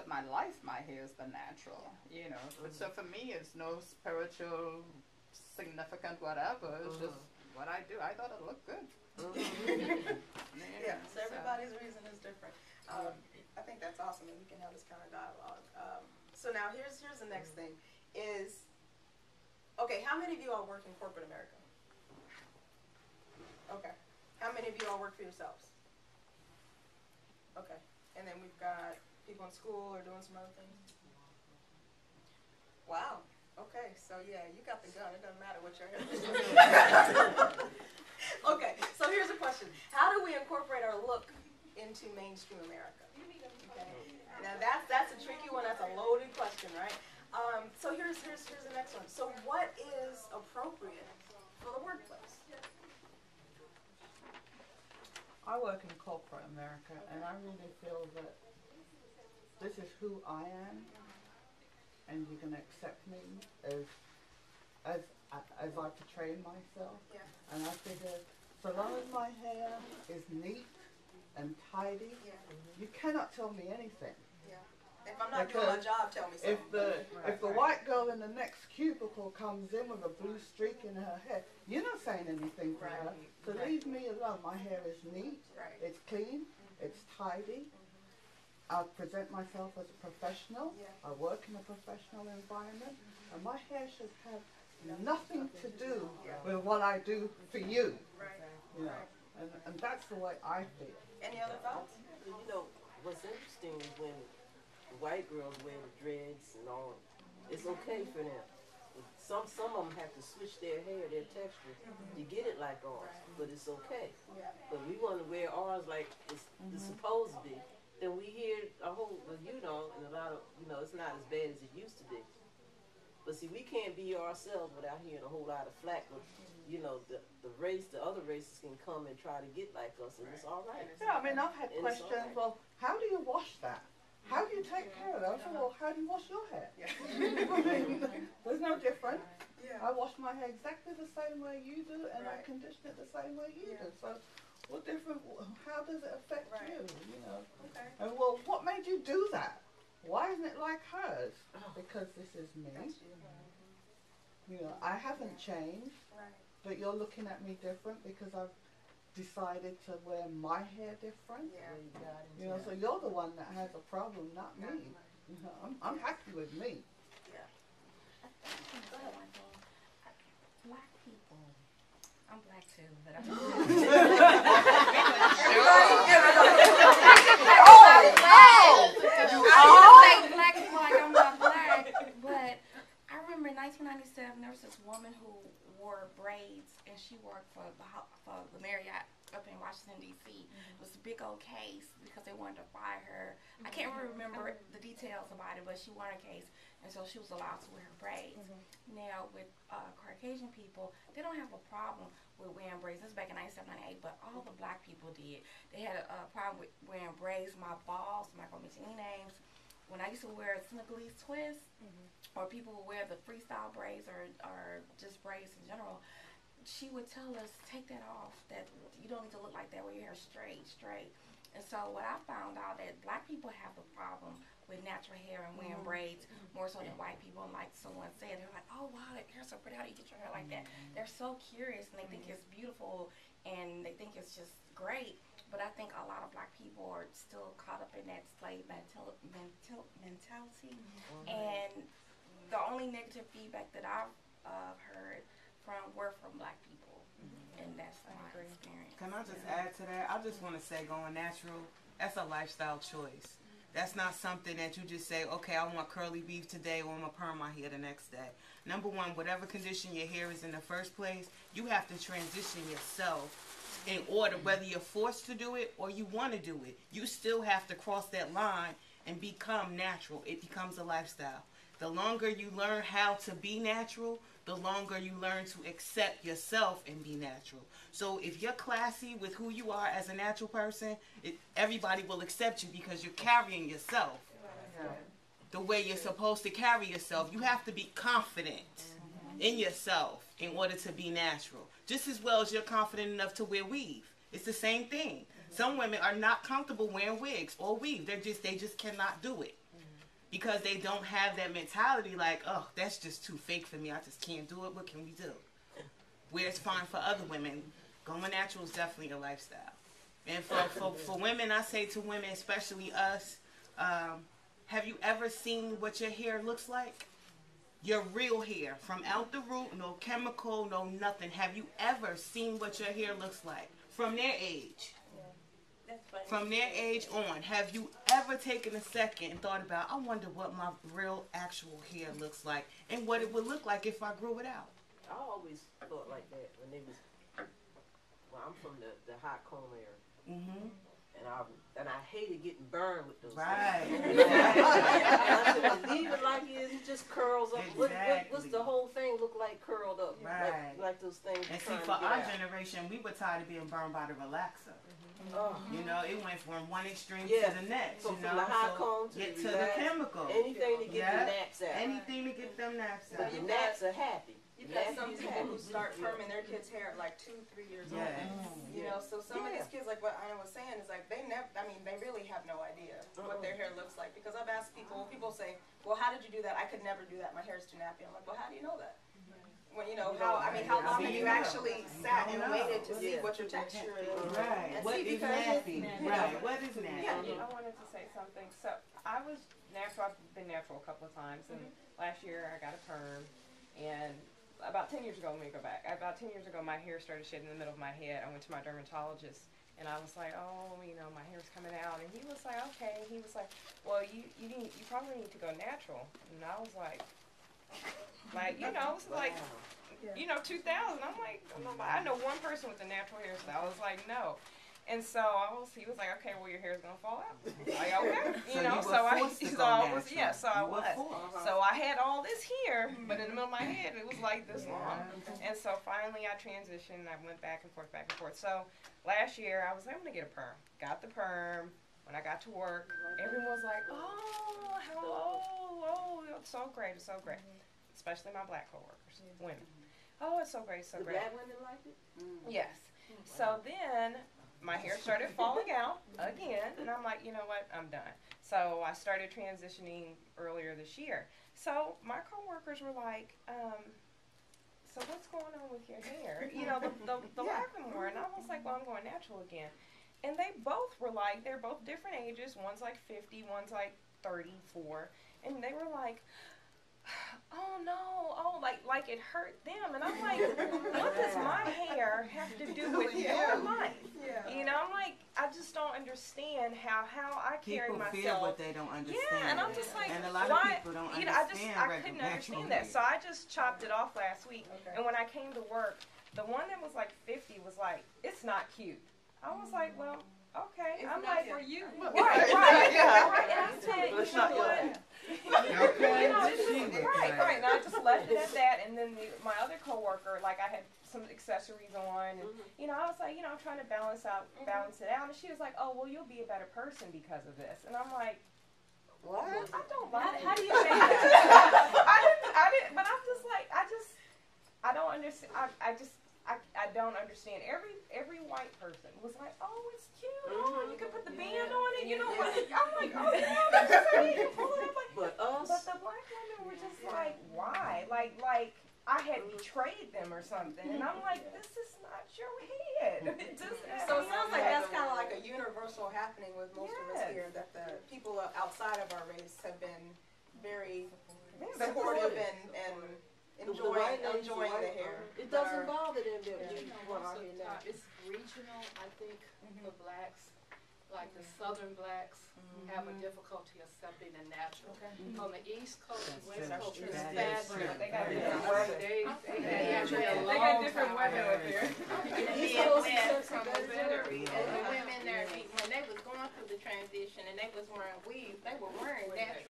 my life, my hair has been natural, you know. But so for me, it's no spiritual, significant whatever. It's just what I do. I thought it looked good. Yeah, so everybody's reason is different. I think that's awesome, and we can have this kind of dialogue. So now here's the next thing is, okay, how many of you all work in corporate America? Okay. How many of you all work for yourselves? Okay. And then we've got people in school or doing some other things. Wow. Okay. So yeah, you got the gun. It doesn't matter what your hair is. Okay. So here's a question: how do we incorporate our look into mainstream America? Okay. Now that's a tricky one. That's a loaded question, right? So here's the next one. So what is appropriate for the workplace? I work in corporate America, and I really feel that this is who I am, and you can accept me as I portray myself. Yeah. And I figure, so long as my hair is neat and tidy, you cannot tell me anything. Yeah. If I'm not doing my job, tell me something. If the white girl in the next cubicle comes in with a blue streak in her hair, you're not saying anything to her. So leave me alone. My hair is neat, it's clean, it's tidy. I present myself as a professional. I work in a professional environment, and my hair should have nothing to do with what I do for you. You know, and that's the way I feel. Any other thoughts? You know, what's interesting is when the white girls wear the dreads and all, it's okay for them. Some of them have to switch their hair, their texture, to get it like ours, but it's okay. But we want to wear ours like it's supposed to be. Then we hear a whole, well, you know, and a lot of, you know, it's not as bad as it used to be. But see, we can't be ourselves without hearing a whole lot of flack. But, you know, the other races can come and try to get like us, and it's all right. Yeah, I mean, I've had questions, well, how do you wash that? How do you take care of that? I said, well, how do you wash your hair? There's no difference. I wash my hair exactly the same way you do, and I condition it the same way you do. So, what different? How does it affect you? You know. And well, what made you do that? Why isn't it like hers? Because this is me. You know, I haven't changed, but you're looking at me different because I've decided to wear my hair different. You know, so you're the one that has a problem, not me. You know, I'm happy with me. Go ahead, Michael. Black people. I'm black too, but I'm say black people like I'm not black, but I remember in 1997 there was this woman who wore braids, and she worked for the Marriott up in Washington, D.C. It was a big old case because they wanted to fire her. I can't really remember the details about it, but she won a case, and so she was allowed to wear her braids. Now, with Caucasian people, they don't have a problem with wearing braids. This is back in 97, 98, but all the black people did. They had a problem with wearing braids. My boss, I'm not going to mention any names, when I used to wear Senegalese twists, or people would wear the freestyle braids or just braids in general, she would tell us, take that off, that you don't need to look like that with your hair straight. And so what I found out that black people have the problem with natural hair and wearing braids more so than white people. And like someone said, they're like, oh wow, that hair's so pretty, how do you get your hair like that? They're so curious, and they think it's beautiful, and they think it's just great. But I think a lot of black people are still caught up in that slave mentality. And the only negative feedback that I've heard were from black people, and that's my experience. Can I just add to that? I just want to say, going natural, that's a lifestyle choice. That's not something that you just say, okay, I want curly beef today, or I'm going to perm my hair the next day. Number one, whatever condition your hair is in the first place, you have to transition yourself in order, whether you're forced to do it or you want to do it. You still have to cross that line and become natural. It becomes a lifestyle. The longer you learn how to be natural, the longer you learn to accept yourself and be natural. So if you're classy with who you are as a natural person, everybody will accept you because you're carrying yourself the way you're supposed to carry yourself. You have to be confident in yourself in order to be natural. Just as well as you're confident enough to wear weave. It's the same thing. Some women are not comfortable wearing wigs or weave. They just cannot do it. because they don't have that mentality like, oh, that's just too fake for me. I just can't do it. What can we do? Where it's fine for other women, going natural is definitely a lifestyle. And for women, I say to women, especially us, have you ever seen what your hair looks like? Your real hair, from out the root, no chemical, no nothing. Have you ever seen what your hair looks like? From their age. From their age on, have you ever taken a second and thought about, I wonder what my real actual hair looks like and what it would look like if I grew it out? I always thought like that when they was, well, I'm from the hot comb area. Mm-hmm. And I hated getting burned with those things. And I said, well, leave it like it is. It just curls up. Exactly. What's the whole thing look like curled up? Right. Like those things. And see, for our generation, we were tired of being burned by the relaxer. You know, it went from one extreme to the next. So you know, from the hot comb to the chemical. Anything to get the naps out. Anything to get them naps out. But your naps are happy. You've got some people who start perming their kids' hair at like 2-3 years old. You know, so some of these kids, like what Anna was saying, is like they never, I mean, they really have no idea what their hair looks like. Because I've asked people say, well, how did you do that? I could never do that. My hair is too nappy. I'm like, well, how do you know that? When you know, how long have you actually sat and waited to see what your texture is? Right. And What see, is because nappy? Right. What is nappy? I wanted to say something. So I was natural. I've been natural a couple of times, and last year I got a perm, and about 10 years ago, let me go back. About 10 years ago, my hair started shedding in the middle of my head. I went to my dermatologist, and I was like, oh, you know, my hair's coming out. And he was like, okay. He was like, well, you probably need to go natural. And I was like, you know, it was like, you know, 2000. I'm like, I know one person with a natural hairstyle. I was like, no. And so he was like, okay, well, your hair's gonna fall out. Like, okay, you know. So I was. So I had all this here, but in the middle of my head, it was like this long. And so finally, I transitioned. I went back and forth, back and forth. So last year, I was like, I'm gonna get a perm. Got the perm. When I got to work, everyone was like, it's so great, it's so great. Especially my black coworkers, women. Oh, it's so great, so great. The black women liked it? Yes. So then my hair started falling out again, and I'm like, you know what, I'm done. So I started transitioning earlier this year. So my coworkers were like, so what's going on with your hair? You know, the laughing more. And I was like, well, I'm going natural again. And they both were like, they're both different ages. One's like 50, one's like 34. And they were like, oh no, like it hurt them. And I'm like, what does my hair have to do with your life? You know, I'm like, I just don't understand how I carry myself. People feel what they don't understand. Yeah, and I'm just like, and a lot of people don't understand. I couldn't understand that. So I just chopped it off last week. And when I came to work, the one that was like 50 was like, it's not cute. I was like, well, okay. I'm like, for you. Right. And I said, you know what? Right. And I just left it at that. And then my other coworker, like I had some accessories on, and you know, I was like, you know, I'm trying to balance it out. And she was like, oh, well, you'll be a better person because of this. And I'm like, what? I don't like it. How do you say that? I didn't. But I'm just like, I don't understand. I don't understand. Every white person was like, oh, it's cute. Oh, you can put the band on it. You know what? I'm like, oh, yeah, that's great. You can pull it up. Like, but the black women were just like, why? Like I had betrayed them or something. And I'm like, this is not your head. So it sounds like that's kind of like a universal happening with most of us here, that the people outside of our race have been very supportive and enjoying the hair. It doesn't bother them. It's regional, I think, for blacks. Like the southern blacks have a difficulty accepting the natural. On the East Coast and West Coast, it's fabulous. They got different weather. They got different weather up there. The Midwest from Missouri, and the women there, when they was going through the transition and they was wearing weaves, they were wearing natural.